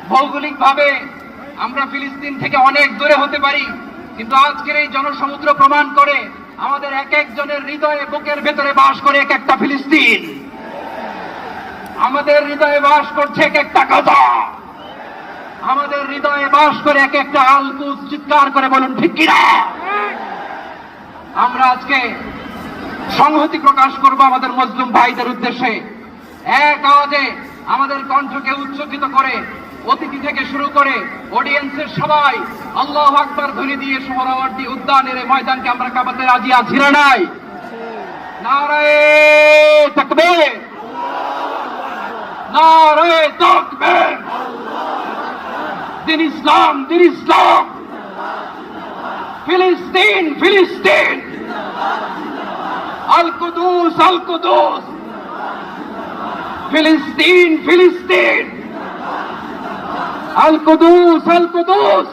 ভৌগোলিকভাবে আমরা ফিলিস্তিন থেকে অনেক দূরে হতে পারি, কিন্তু আজকের এই জনসমুদ্র প্রমাণ করে আমাদের এক একজনের হৃদয়ে বুকের ভেতরে বাস করে এক একটা ফিলিস্তিন। আমাদের হৃদয়ে বাস করছে এক একটা গাজা, আমাদের হৃদয়ে বাস করে এক একটা আল-কুদস। চিৎকার করে বলুন ঠিক কিনা? আমরা আজকে সংহতি প্রকাশ করব আমাদের মুসলিম ভাইদের উদ্দেশ্যে। এক আওয়াজে আমাদের কণ্ঠকে উচ্চকিত করে অতিথি থেকে শুরু করে অডিয়েন্সের সবাই আল্লাহু আকবার ধ্বনি দিয়ে সোহরাওয়ার্দী উদ্যানের এই ময়দানকে আমরা কাঁপাতে রাজি আছি না নাই? নারায়ে তাকবীর, নারায়ে তাকবীর। দিন ইসলাম, দিন ইসলাম। ফিলিস্তিন, ফিলিস্তিন। আল কুদুস, আল কুদুস। ফিলিস্তিন, ফিলিস্তিন। আল কুদুস, আল কুদুস।